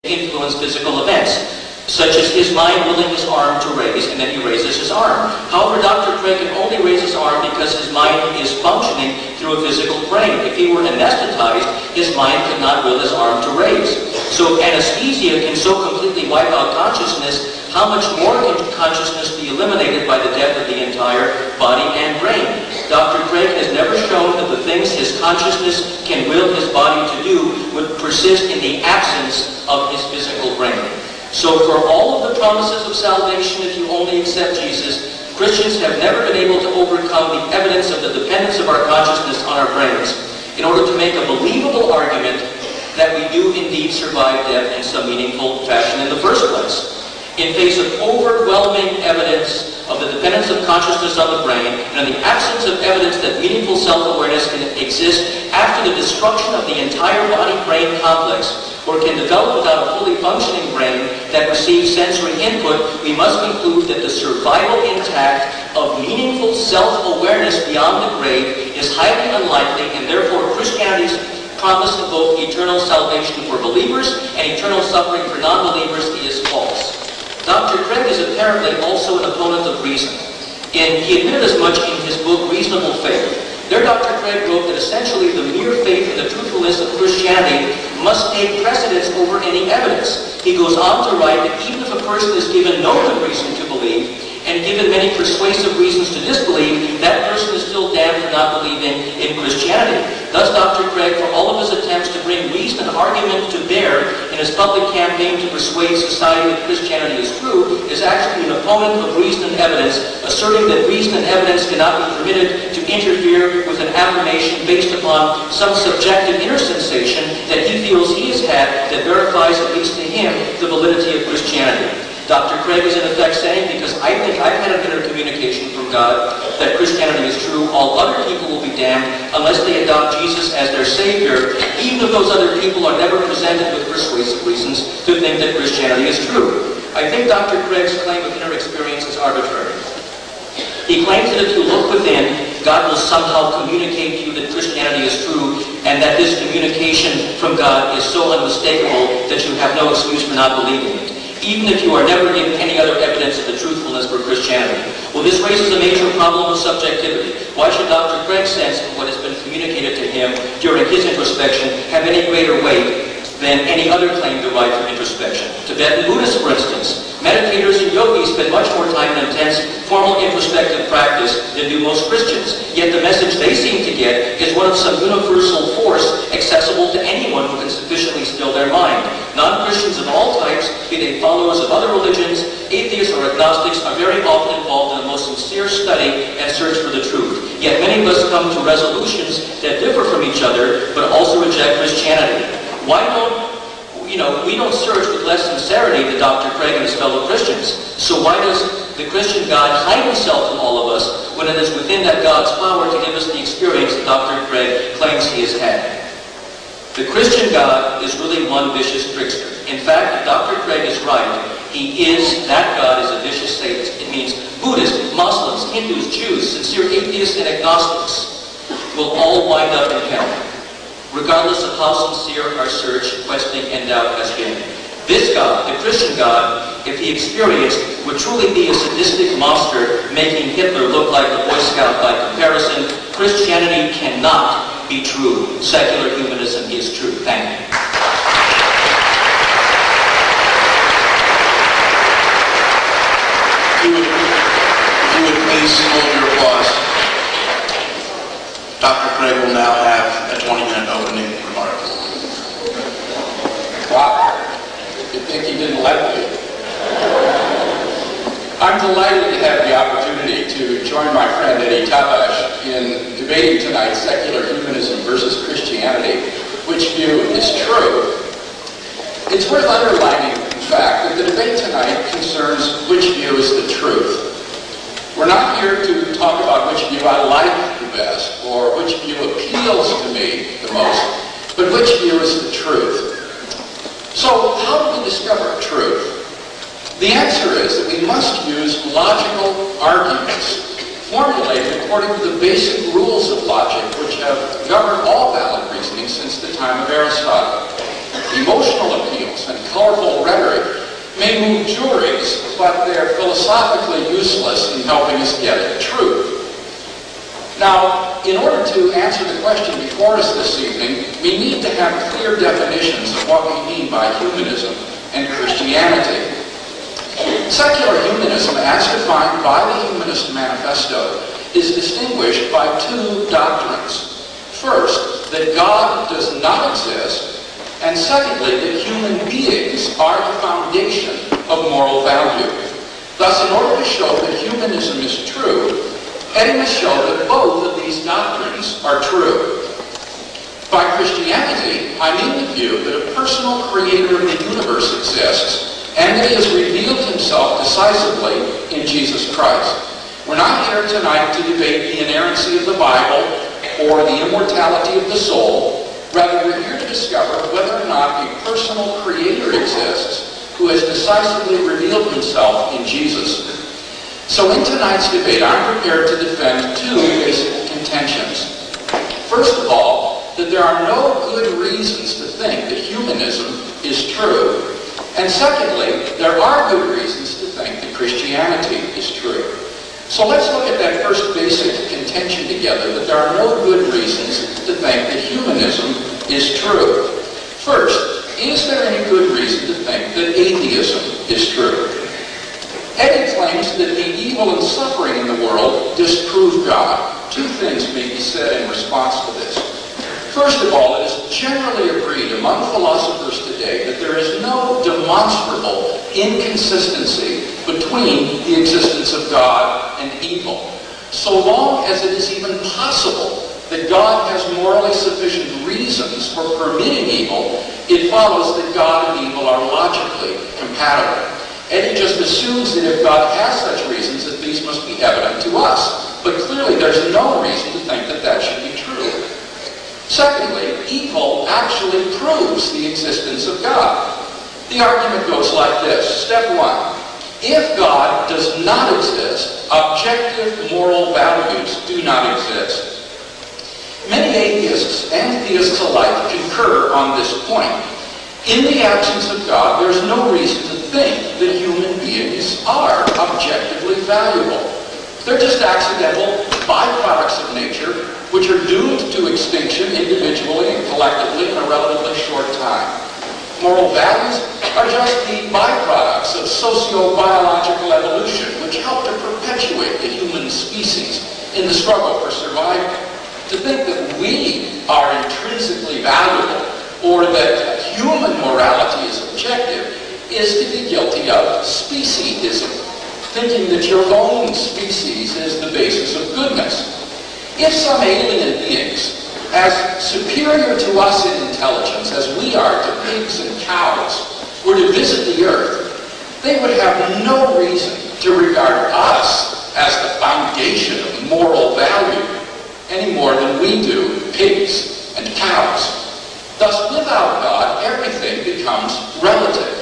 influence physical events, such as his mind willing his arm to raise, and then he raises his arm. However, Dr. Craig can only raise his arm because his mind is functioning through a physical brain. If he were anesthetized, his mind could not will his arm to raise. So anesthesia can so completely wipe out consciousness. How much more can consciousness be eliminated by the death of the entire body and brain? Dr. Craig has never shown that the things his consciousness can will his body to do would persist in the absence of his physical brain. So for all of the promises of salvation, if you only accept Jesus, Christians have never been able to overcome the evidence of the dependence of our consciousness on our brains in order to make a believable argument that we do indeed survive death in some meaningful fashion in the first place. In face of overwhelming evidence of the dependence of consciousness on the brain, and in the absence of evidence that meaningful self-awareness can exist after the destruction of the entire body-brain complex, or can develop without a fully functioning brain that receives sensory input, we must conclude that the survival intact of meaningful self-awareness beyond the grave is highly unlikely, and therefore Christianity's promise of both eternal salvation for believers and eternal suffering for non-believers is false. Dr. Craig is apparently also an opponent of reason. He admitted as much in his book, Reasonable Faith. There, Dr. Craig wrote that essentially the mere faith in the truthfulness of Christianity must take precedence over any evidence. He goes on to write that even if a person is given no good reason to believe, and given many persuasive reasons to disbelieve, that person is still damned for not believing in Christianity. Thus, Dr. Craig, for all of his attempts to bring reason and argument to bear in his public campaign to persuade society that Christianity is true, is actually an opponent of reason and evidence, asserting that reason and evidence cannot be permitted to interfere with an affirmation based upon some subjective inner sensation that he feels he has had that verifies, at least to him, the validity of Christianity. Dr. Craig is in effect saying, because I think I've had an inner communication from God that Christianity is true, all other people will be damned unless they adopt Jesus as their Savior, even if those other people are never presented with persuasive reasons to think that Christianity is true. I think Dr. Craig's claim of inner experience is arbitrary. He claims that if you look within, God will somehow communicate to you that Christianity is true, and that this communication from God is so unmistakable that you have no excuse for not believing it, even if you are never given any other evidence of the truthfulness for Christianity. Well, this raises a major problem of subjectivity. Why should Dr. Craig's sense of what has been communicated to him during his introspection have any greater weight than any other claim derived from introspection? Tibetan Buddhists, for instance, meditators and yogis spend much more time in intense formal introspective practice than do most Christians. Yet the message they seem to get is one of some universal force accessible to anyone who can sufficiently still their mind. Non-Christians of all types, be they followers of other religions, atheists or agnostics, are very often involved in the most sincere study and search for the truth. Yet many of us come to resolutions that differ from each other, but also reject Christianity. Why don't we don't search with less sincerity than Dr. Craig and his fellow Christians. So why does the Christian God hide himself from all of us when it is within that God's power to give us the experience that Dr. Craig claims he has had? The Christian God is really one vicious trickster. In fact, if Dr. Craig is right, that God is a vicious sadist. It means Buddhists, Muslims, Hindus, Jews, sincere atheists, and agnostics will all wind up in hell, regardless of how sincere our search, questioning, and doubt has been. This God, the Christian God, if he experienced, would truly be a sadistic monster, making Hitler look like the Boy Scout by comparison. Christianity cannot be true. Secular humanism is true. Thank you. If you would please hold your applause. Dr. Craig will now have a 20-minute opening remark. Wow. You'd think he didn't like me. I'm delighted to have the opportunity to join my friend Eddie Tabash in debating tonight secular humanism versus Christianity. Which view is true? It's worth underlining, in fact, that the debate tonight concerns which view is the truth. We're not here to talk about which view I like the best, or which view appeals to me the most, but which view is the truth. So, how do we discover truth? The answer is that we must use logical arguments, formulated according to the basic rules of logic, which have governed all valid reasoning since the time of Aristotle. Emotional appeals and colorful rhetoric may move juries, but they're philosophically useless in helping us get at truth. Now, in order to answer the question before us this evening, we need to have clear definitions of what we mean by humanism and Christianity. Secular humanism, as defined by the Humanist Manifesto, is distinguished by two doctrines. First, that God does not exist, and secondly, that human beings are the foundation of moral value. Thus, in order to show that humanism is true, Eddie must show that both of these doctrines are true. By Christianity, I mean the view that a personal creator of the universe exists, and that he has revealed himself decisively in Jesus Christ. We're not here tonight to debate the inerrancy of the Bible or the immortality of the soul. Rather, we're here to discover whether or not a personal creator exists who has decisively revealed himself in Jesus. So in tonight's debate, I'm prepared to defend two basic contentions. First of all, that there are no good reasons to think that humanism is true. And secondly, there are good reasons to think that Christianity is true. So let's look at that first basic contention together, that there are no good reasons to think that humanism is true. First, is there any good reason to think that atheism is true? Eddie claims that the evil and suffering in the world disprove God. Two things may be said in response to this. First of all, it is generally agreed among philosophers today that there is no demonstrable inconsistency between the existence of God and evil. So long as it is even possible that God has morally sufficient reasons for permitting evil, it follows that God and evil are logically compatible. Eddie just assumes that if God has such reasons, that these must be evident to us. But clearly there's no reason to think that that should be true. Secondly, evil actually proves the existence of God. The argument goes like this. Step one, if God does not exist, objective moral values do not exist. Many atheists and theists alike concur on this point. In the absence of God, there's no reason to think that human beings are objectively valuable. They're just accidental byproducts of nature, which are doomed to extinction individually and collectively in a relatively short time. Moral values are just the byproducts of socio-biological evolution, which help to perpetuate the human species in the struggle for survival. To think that we are intrinsically valuable, or that human morality is objective, is to be guilty of speciesism, thinking that your own species is the basis of goodness. If some alien beings, as superior to us in intelligence as we are to pigs and cows, were to visit the earth, they would have no reason to regard us as the foundation of moral value, any more than we do pigs and cows. Thus, without God, everything becomes relative.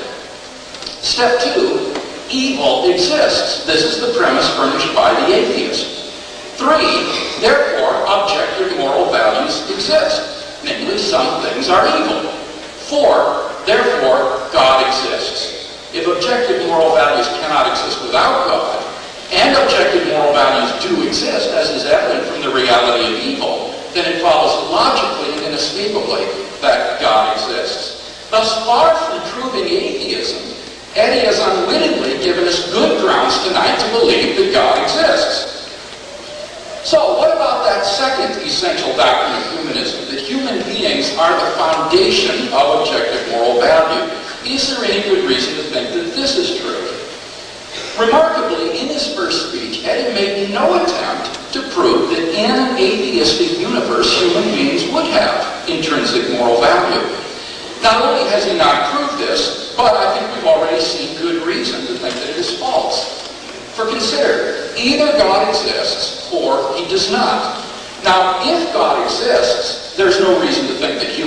Step two, evil exists. This is the premise furnished by the atheist. Three, therefore, objective moral values exist. Namely, some things are evil. Four, therefore, God exists. If objective moral values cannot exist without God, and objective moral values do exist, as is evident from the reality of evil, then it follows logically and inescapably that God exists. Thus far from proving atheism, Eddie has unwittingly given us good grounds tonight to believe that God exists. So what about that second essential doctrine of humanism, that human beings are the foundation of objective moral value? Is there any good reason to think that this is true? Remarkably, in his first speech, Eddie made no attempt to prove that in an atheistic universe, human beings would have intrinsic moral value. Not only has he not proved this, but I think we've already seen good reason to think that it is false. For consider, either God exists or he does not. Now, if God exists, there's no reason to think that human